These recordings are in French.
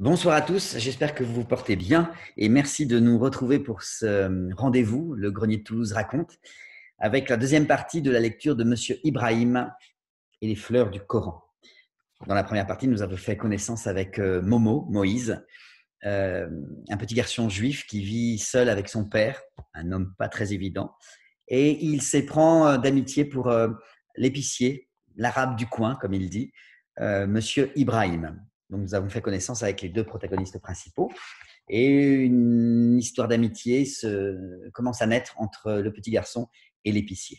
Bonsoir à tous, j'espère que vous vous portez bien et merci de nous retrouver pour ce rendez-vous, le Grenier de Toulouse raconte, avec la deuxième partie de la lecture de Monsieur Ibrahim et les fleurs du Coran. Dans la première partie, nous avons fait connaissance avec Moïse, un petit garçon juif qui vit seul avec son père, un homme pas très évident, et il s'éprend d'amitié pour l'épicier, l'arabe du coin, comme il dit, Monsieur Ibrahim. Donc, nous avons fait connaissance avec les deux protagonistes principaux et une histoire d'amitié commence à naître entre le petit garçon et l'épicier.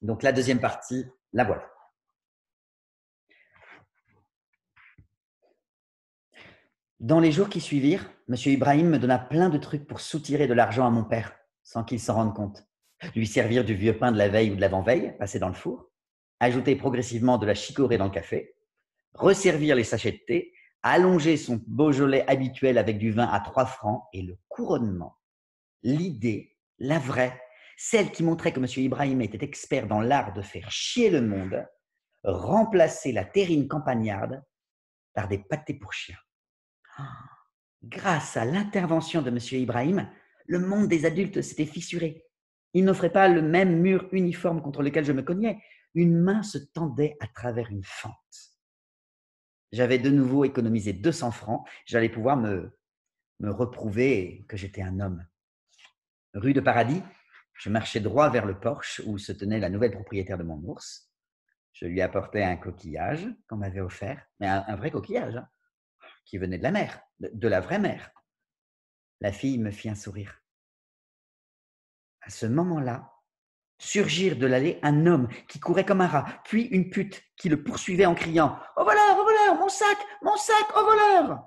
Donc, la deuxième partie, la voilà. Dans les jours qui suivirent, M. Ibrahim me donna plein de trucs pour soutirer de l'argent à mon père, sans qu'il s'en rende compte. Lui servir du vieux pain de la veille ou de l'avant-veille, passé dans le four, ajouter progressivement de la chicorée dans le café, resservir les sachets de thé, allonger son Beaujolais habituel avec du vin à 3 francs et le couronnement. L'idée, la vraie, celle qui montrait que M. Ibrahim était expert dans l'art de faire chier le monde, remplacer la terrine campagnarde par des pâtés pour chiens. Grâce à l'intervention de M. Ibrahim, le monde des adultes s'était fissuré. Il n'offrait pas le même mur uniforme contre lequel je me cognais. Une main se tendait à travers une fente. J'avais de nouveau économisé 200 francs. J'allais pouvoir me reprouver que j'étais un homme. Rue de Paradis, je marchais droit vers le porche où se tenait la nouvelle propriétaire de mon ours. Je lui apportais un coquillage qu'on m'avait offert, mais un vrai coquillage, hein, qui venait de la mer, de la vraie mer. La fille me fit un sourire. À ce moment-là, surgirent de l'allée un homme qui courait comme un rat, puis une pute qui le poursuivait en criant « Au voleur, mon sac, au voleur !»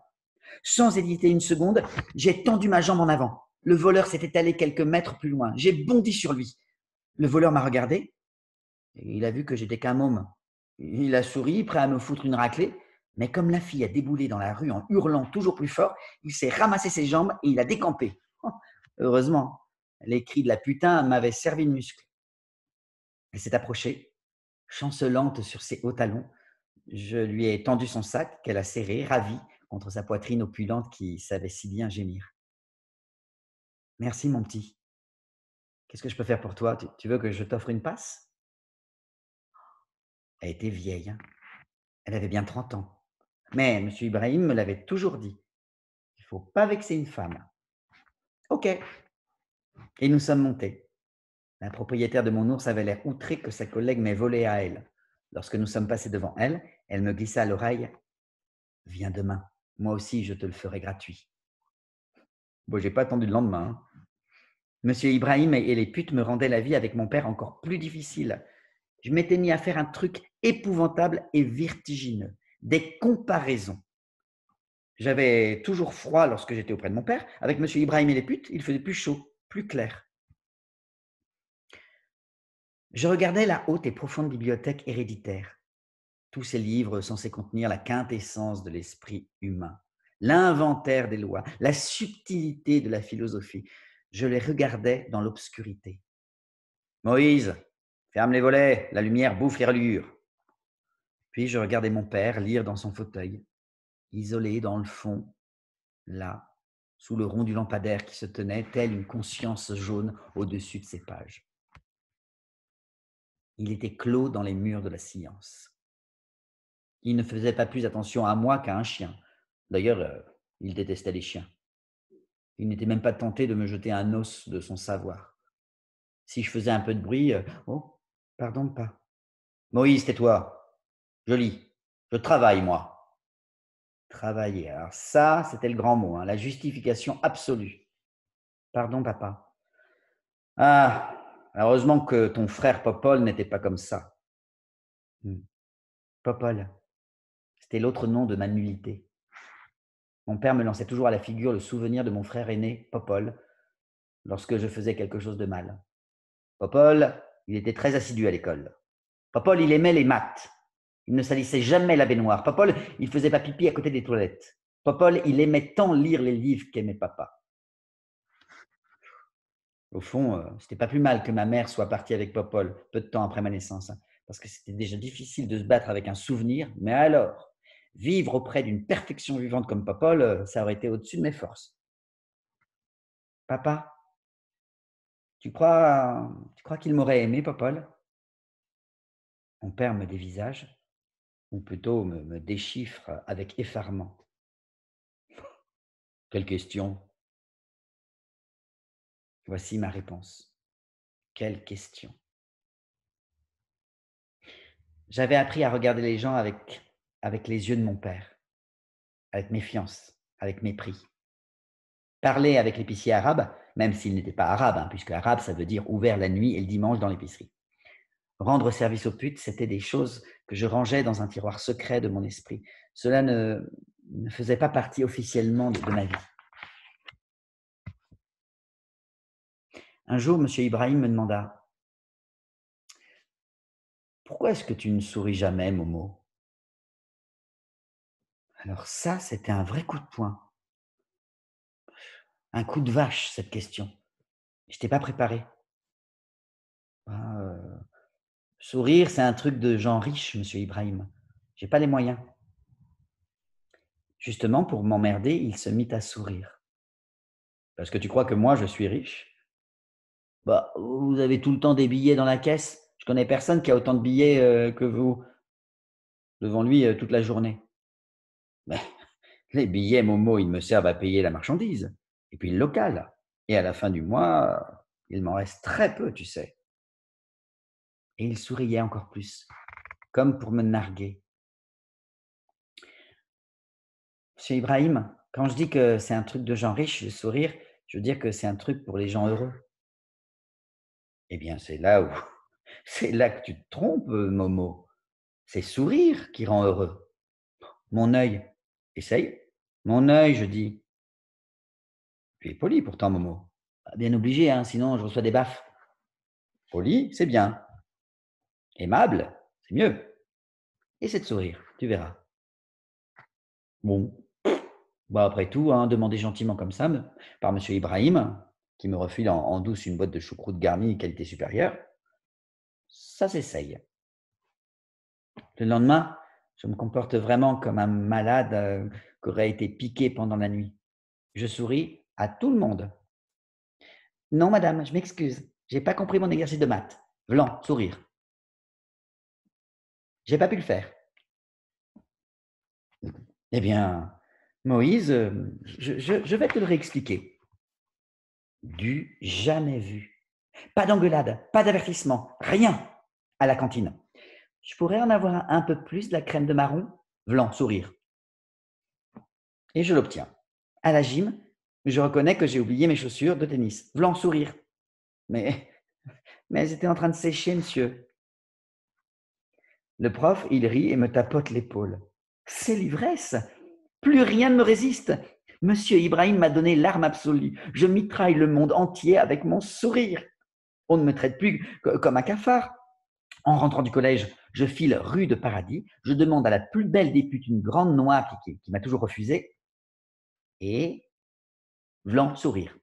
Sans hésiter une seconde, j'ai tendu ma jambe en avant. Le voleur s'est étalé quelques mètres plus loin. J'ai bondi sur lui. Le voleur m'a regardé et il a vu que j'étais qu'un môme. Il a souri, prêt à me foutre une raclée, mais comme la fille a déboulé dans la rue en hurlant toujours plus fort, il s'est ramassé ses jambes et il a décampé. Oh, heureusement, les cris de la putain m'avaient servi de muscle. Elle s'est approchée, chancelante sur ses hauts talons. Je lui ai tendu son sac qu'elle a serré, ravie, contre sa poitrine opulente qui savait si bien gémir. Merci, mon petit. Qu'est-ce que je peux faire pour toi? Tu veux que je t'offre une passe? Elle était vieille, hein. Elle avait bien 30 ans. Mais M. Ibrahim me l'avait toujours dit. Il ne faut pas vexer une femme. OK. Et nous sommes montés. La propriétaire de mon ours avait l'air outrée que sa collègue m'ait volé à elle. Lorsque nous sommes passés devant elle, elle me glissa à l'oreille. Viens demain. Moi aussi, je te le ferai gratuit. Bon, j'ai pas attendu le lendemain. Hein. Monsieur Ibrahim et les putes me rendaient la vie avec mon père encore plus difficile. Je m'étais mis à faire un truc épouvantable et vertigineux. Des comparaisons. J'avais toujours froid lorsque j'étais auprès de mon père. Avec Monsieur Ibrahim et les putes, il faisait plus chaud, plus clair. Je regardais la haute et profonde bibliothèque héréditaire. Tous ces livres censés contenir la quintessence de l'esprit humain, l'inventaire des lois, la subtilité de la philosophie. Je les regardais dans l'obscurité. Moïse, ferme les volets, la lumière bouffe les reliures. Puis je regardais mon père lire dans son fauteuil, isolé dans le fond, là, sous le rond du lampadaire qui se tenait, telle une conscience jaune au-dessus de ses pages. Il était clos dans les murs de la science. Il ne faisait pas plus attention à moi qu'à un chien. D'ailleurs, il détestait les chiens. Il n'était même pas tenté de me jeter un os de son savoir. Si je faisais un peu de bruit, oh, pardon, pas. Moïse, tais-toi. Je lis. Je travaille, moi. Travailler. Alors ça, c'était le grand mot, hein, la justification absolue. Pardon, papa. Ah, heureusement que ton frère Popol n'était pas comme ça. Popol, c'était l'autre nom de ma nullité. Mon père me lançait toujours à la figure le souvenir de mon frère aîné, Popol, lorsque je faisais quelque chose de mal. Popol, il était très assidu à l'école. Popol, il aimait les maths. Il ne salissait jamais la baignoire. Popol, il faisait pas pipi à côté des toilettes. Popol, il aimait tant lire les livres qu'aimait papa. Au fond, c'était pas plus mal que ma mère soit partie avec Popol, peu de temps après ma naissance, hein, parce que c'était déjà difficile de se battre avec un souvenir, mais alors, Vivre auprès d'une perfection vivante comme Popol, ça aurait été au-dessus de mes forces. Papa, tu crois qu'il m'aurait aimé, Popol? Mon père me dévisage, ou plutôt me déchiffre avec effarement. Quelle question? Voici ma réponse. Quelle question? J'avais appris à regarder les gens avec les yeux de mon père, avec méfiance, avec mépris. Parler avec l'épicier arabe, même s'il n'était pas arabe, hein, puisque arabe, ça veut dire ouvert la nuit et le dimanche dans l'épicerie. Rendre service aux putes, c'était des choses que je rangeais dans un tiroir secret de mon esprit. Cela ne faisait pas partie officiellement de ma vie. Un jour, M. Ibrahim me demanda: «Pourquoi est-ce que tu ne souris jamais, Momo?» Alors ça, c'était un vrai coup de poing, un coup de vache, cette question. Je n'étais pas préparé. Ah, sourire, c'est un truc de gens riches, monsieur Ibrahim. J'ai pas les moyens. Justement, pour m'emmerder, il se mit à sourire. Parce que tu crois que moi, je suis riche? Bah, vous avez tout le temps des billets dans la caisse. Je connais personne qui a autant de billets que vous devant lui toute la journée. Mais les billets, Momo, ils me servent à payer la marchandise. Et puis le local. Et à la fin du mois, il m'en reste très peu, tu sais. Et il souriait encore plus, comme pour me narguer. Monsieur Ibrahim, quand je dis que c'est un truc de gens riches, le sourire, je veux dire que c'est un truc pour les gens heureux. Eh bien, c'est là que tu te trompes, Momo. C'est sourire qui rend heureux. Mon œil, essaye. Mon œil, je dis. Tu es poli pourtant, Momo. Bien obligé, hein, sinon je reçois des baffes. Poli, c'est bien. Aimable, c'est mieux. Essaie de sourire, tu verras. Bon, bah après tout, hein, demander gentiment comme ça, par Monsieur Ibrahim, qui me refile en douce une boîte de choucroute garnie qualité supérieure, ça s'essaye. Le lendemain, je me comporte vraiment comme un malade qui aurait été piqué pendant la nuit. Je souris à tout le monde. Non, madame, je m'excuse. J'ai pas compris mon exercice de maths. Blanc, sourire. J'ai pas pu le faire. Eh bien, Moïse, je vais te le réexpliquer. Du jamais vu. Pas d'engueulade, pas d'avertissement, rien à la cantine. Je pourrais en avoir un peu plus de la crème de marron? Blanc, sourire. Et je l'obtiens. À la gym, je reconnais que j'ai oublié mes chaussures de tennis. Blanc, sourire. Mais, mais elles étaient en train de sécher, monsieur. Le prof, il rit et me tapote l'épaule. C'est l'ivresse. Plus rien ne me résiste. Monsieur Ibrahim m'a donné l'arme absolue. Je mitraille le monde entier avec mon sourire. On ne me traite plus comme un cafard. En rentrant du collège, je file rue de Paradis. Je demande à la plus belle des putes une grande noire qui m'a toujours refusé. Et blanc, sourire.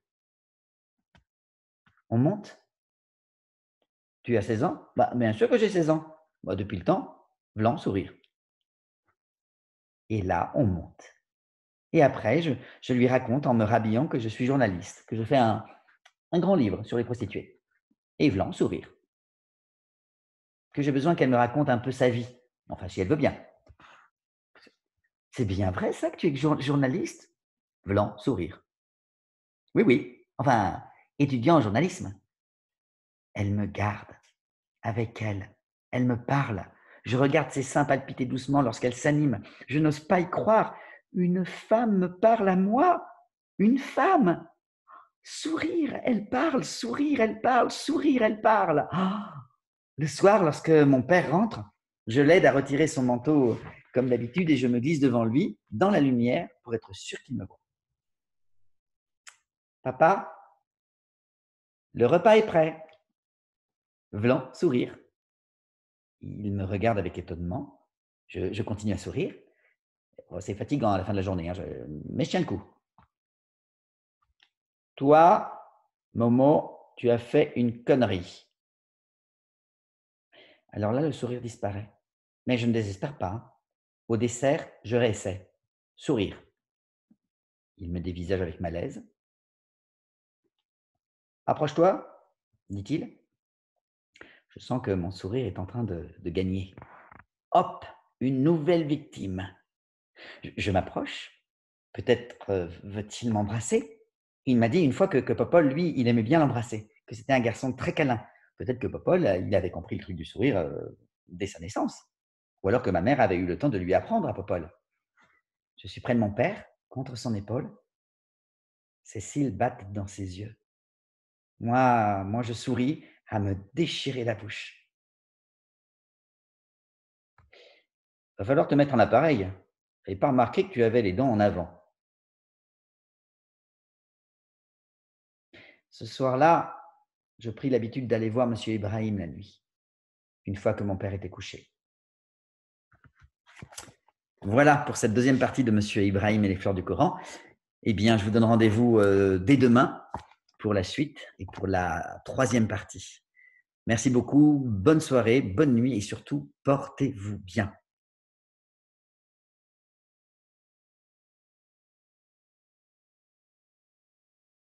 On monte. Tu as 16 ans? Bah, bien sûr que j'ai 16 ans. Bah, depuis le temps, blanc, sourire. Et là, on monte. Et après, je lui raconte en me rhabillant que je suis journaliste, que je fais un grand livre sur les prostituées. Et blanc, sourire. Que j'ai besoin qu'elle me raconte un peu sa vie. Enfin, si elle veut bien. C'est bien vrai ça que tu es journaliste? Blanc, sourire. Oui, oui. Enfin, étudiant en journalisme. Elle me garde. Avec elle. Elle me parle. Je regarde ses seins palpiter doucement lorsqu'elle s'anime. Je n'ose pas y croire. Une femme me parle à moi. Une femme. Sourire, elle parle, sourire, elle parle, sourire, elle parle. Ah. Le soir, lorsque mon père rentre, je l'aide à retirer son manteau comme d'habitude et je me glisse devant lui, dans la lumière, pour être sûr qu'il me voit. Papa, le repas est prêt. Vlan, sourire. Il me regarde avec étonnement. Je continue à sourire. Oh, c'est fatigant à la fin de la journée, hein, mais je tiens le coup. Toi, Momo, tu as fait une connerie. Alors là, le sourire disparaît. Mais je ne désespère pas. Au dessert, je réessaie. Sourire. Il me dévisage avec malaise. Approche-toi, dit-il. Je sens que mon sourire est en train de gagner. Hop, une nouvelle victime. Je m'approche. Peut-être veut-il m'embrasser. Il m'a dit une fois que Popol, lui, il aimait bien l'embrasser, que c'était un garçon très câlin. Peut-être que Popol, il avait compris le truc du sourire dès sa naissance. Ou alors que ma mère avait eu le temps de lui apprendre à Popol. Je suis près de mon père, contre son épaule. Ses cils battent dans ses yeux. Moi, je souris à me déchirer la bouche. Va falloir te mettre en appareil. J'avais pas remarqué que tu avais les dents en avant. Ce soir-là, je pris l'habitude d'aller voir M. Ibrahim la nuit, une fois que mon père était couché. Voilà pour cette deuxième partie de M. Ibrahim et les fleurs du Coran. Eh bien, je vous donne rendez-vous dès demain pour la suite et pour la troisième partie. Merci beaucoup, bonne soirée, bonne nuit et surtout, portez-vous bien.